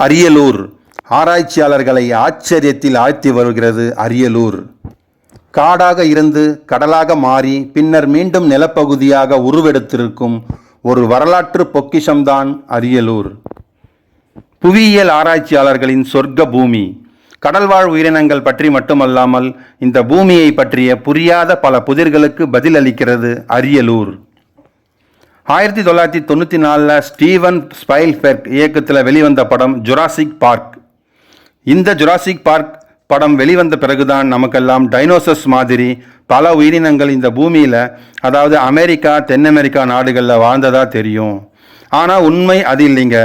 அரியலூர் ஆராய்ச்சியாளர்களை ஆச்சரியத்தில் ஆழ்த்தி வருகிறது. அரியலூர் காடாக இருந்து கடலாக மாறி பின்னர் மீண்டும் நிலப்பகுதியாக உருவெடுத்திருக்கும் ஒரு வரலாற்று பொக்கிஷம்தான் அரியலூர். புவியியல் ஆராய்ச்சியாளர்களின் சொர்க்க பூமி. கடல்வாழ் உயிரினங்கள் பற்றி மட்டுமல்லாமல் இந்த பூமியை பற்றிய புரியாத பல புதிர்களுக்கு பதிலளிக்கிறது அரியலூர். 1994 ஸ்டீவன் ஸ்பைல்பெர்க் இயக்கத்தில் வெளிவந்த படம் ஜுராசிக் பார்க். இந்த ஜுராசிக் பார்க் படம் வெளிவந்த பிறகுதான் நமக்கெல்லாம் டைனோசர்ஸ் மாதிரி பல உயிரினங்கள் இந்த பூமியில், அதாவது அமெரிக்கா தென் அமெரிக்கா நாடுகளில் வாழ்ந்ததா தெரியும். ஆனால் உண்மை அது இல்லைங்க.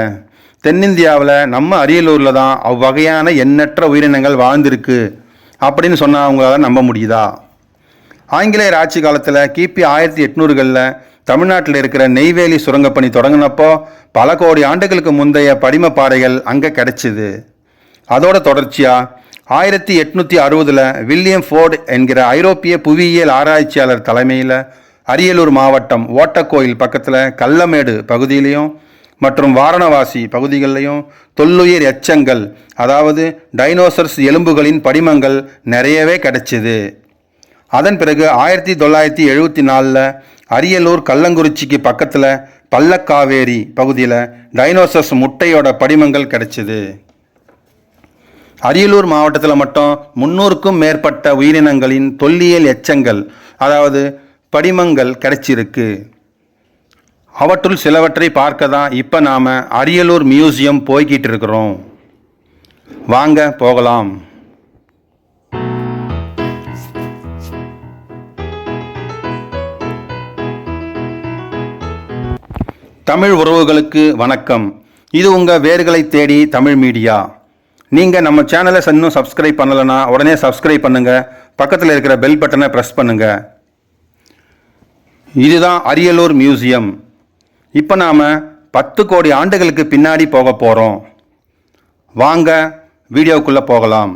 தென்னிந்தியாவில் நம்ம அரியலூரில் தான் அவ்வகையான எண்ணற்ற உயிரினங்கள் வாழ்ந்திருக்கு அப்படின்னு சொன்னால் அவங்களால நம்ப முடியுதா? ஆங்கிலேயர் ஆட்சி காலத்தில் கிபி 1800களில் தமிழ்நாட்டில் இருக்கிற நெய்வேலி சுரங்கப்பணி தொடங்கினப்போ பல கோடி ஆண்டுகளுக்கு முந்தைய படிம பாறைகள் அங்கே கிடைச்சிது. அதோட தொடர்ச்சியாக 1860 வில்லியம் ஃபோர்டு என்கிற ஐரோப்பிய புவியியல் ஆராய்ச்சியாளர் தலைமையில் அரியலூர் மாவட்டம் ஓட்டக்கோயில் பக்கத்தில் கள்ளமேடு பகுதியிலையும் மற்றும் வாரணவாசி பகுதிகளிலையும் தொல்லுயிர் எச்சங்கள், அதாவது டைனோசர்ஸ் எலும்புகளின் படிமங்கள் நிறையவே கிடைச்சிது. அதன் பிறகு 1974 அரியலூர் கள்ளங்குறிச்சிக்கு பக்கத்தில் பள்ளக்காவேரி பகுதியில் டைனோசர்ஸ் முட்டையோட படிமங்கள் கிடைச்சிது. அரியலூர் மாவட்டத்தில் மட்டும் 300க்கும் மேற்பட்ட உயிரினங்களின் தொல்லியல் எச்சங்கள், அதாவது படிமங்கள் கிடைச்சிருக்கு. அவற்றுள் சிலவற்றை பார்க்க தான் இப்போ நாம் அரியலூர் மியூசியம் போய்கிட்டு இருக்கிறோம். வாங்க போகலாம். தமிழ் உறவுகளுக்கு வணக்கம். இது உங்கள் வேர்களை தேடி தமிழ் மீடியா. நீங்கள் நம்ம சேனலை இன்னும் சப்ஸ்கிரைப் பண்ணலைன்னா உடனே சப்ஸ்கிரைப் பண்ணுங்கள். பக்கத்தில் இருக்கிற பெல் பட்டனை ப்ரெஸ் பண்ணுங்கள். இதுதான் அரியலூர் மியூசியம். இப்போ நாம் 10 கோடி ஆண்டுகளுக்கு பின்னாடி போக போகிறோம். வாங்க வீடியோக்குள்ளே போகலாம்.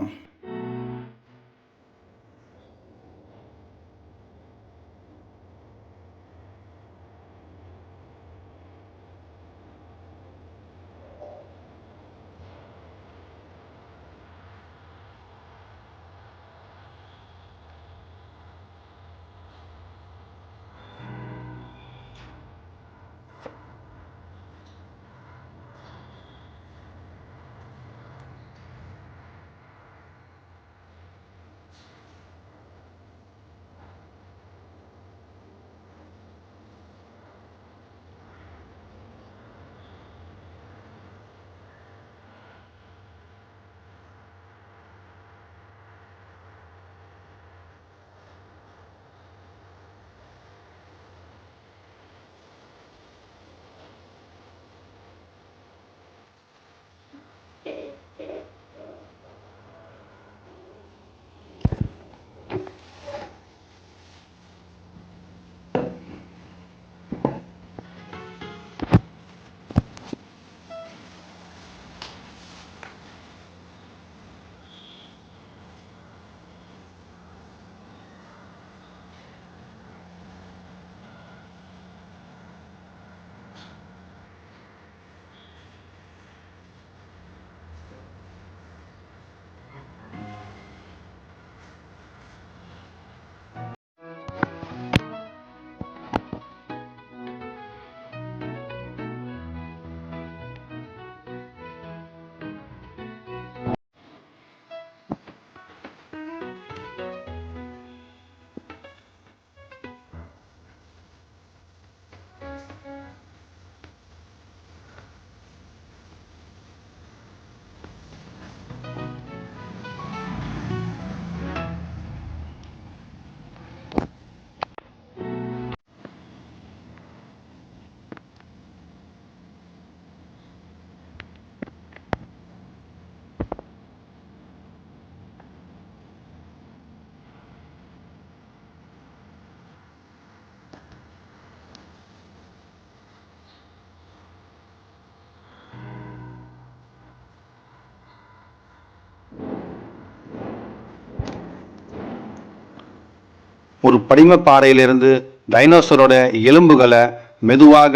ஒரு படிம பாறையிலிருந்து டைனோசரோட எலும்புகளை மெதுவாக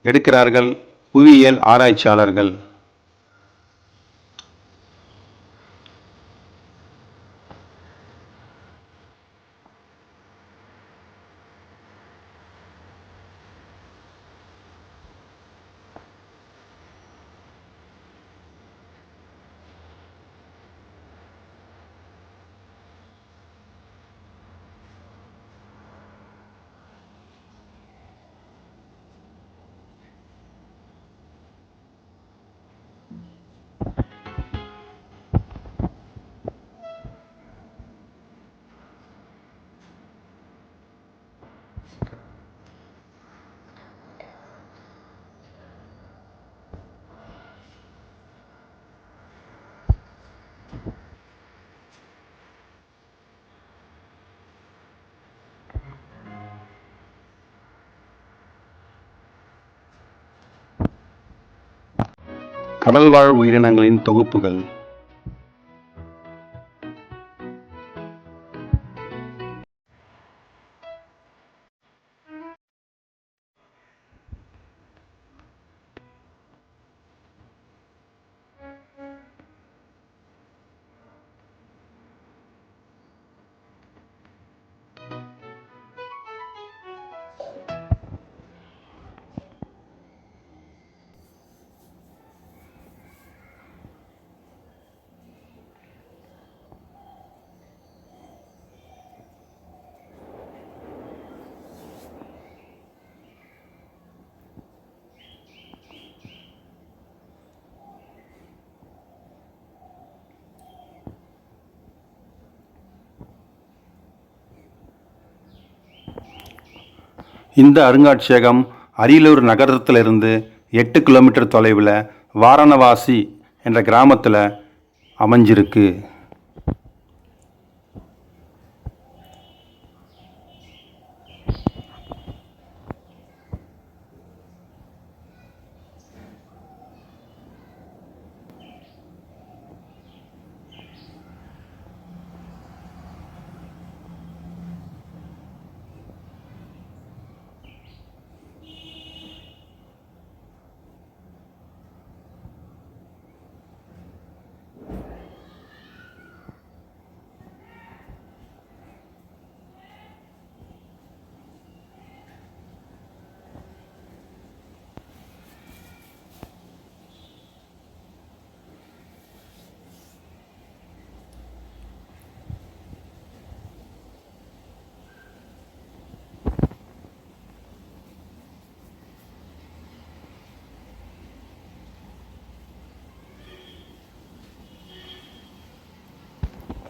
எடுக்கிறார்கள் புவியியல் ஆராய்ச்சியாளர்கள். கடல்வாழ் உயிரினங்களின் தொகுப்புகள். இந்த அருங்காட்சியகம் அரியலூர் நகரத்திலிருந்து 8 கிலோமீட்டர் தொலைவில் வாரணவாசி என்ற கிராமத்தில் அமைஞ்சிருக்கு.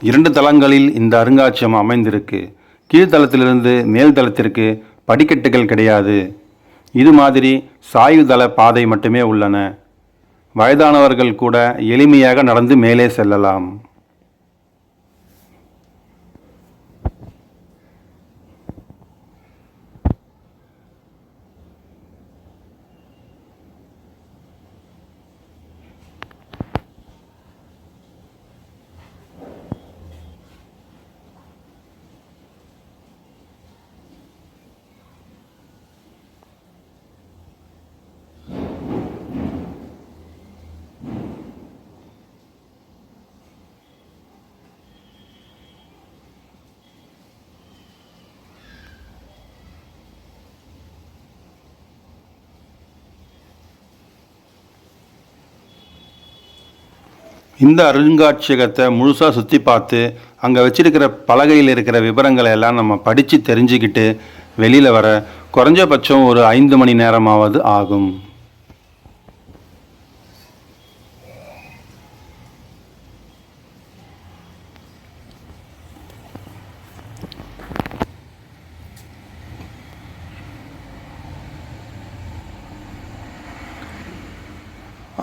இரண்டு தளங்களில் இந்த அருங்காட்சியகம் அமைந்திருக்கு. கீழ்த்தளத்திலிருந்து மேல் தளத்திற்கு படிக்கட்டுகள் கிடையாது. இது மாதிரி சாய்வுதள பாதை மட்டுமே உள்ளன. வயதானவர்கள் கூட எளிமையாக நடந்து மேலே செல்லலாம். இந்த அருங்காட்சியகத்தை முழுசாக சுற்றி பார்த்து அங்கே வச்சிருக்கிற பலகையில் இருக்கிற விவரங்களை எல்லாம் நம்ம படித்து தெரிஞ்சுக்கிட்டு வெளியில் வர குறைஞ்சபட்சம் ஒரு 5 மணி நேரமாவது ஆகும்.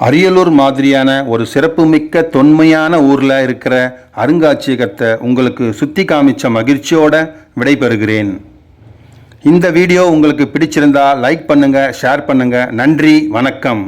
அரியலூர் மாதிரியான ஒரு சிறப்புமிக்க தொன்மையான ஊரில் இருக்கிற அருங்காட்சியகத்தை உங்களுக்கு சுற்றி காமிச்ச மகிழ்ச்சியோடு விடைபெறுகிறேன். இந்த வீடியோ உங்களுக்கு பிடிச்சிருந்தா லைக் பண்ணுங்கள், ஷேர் பண்ணுங்கள். நன்றி, வணக்கம்.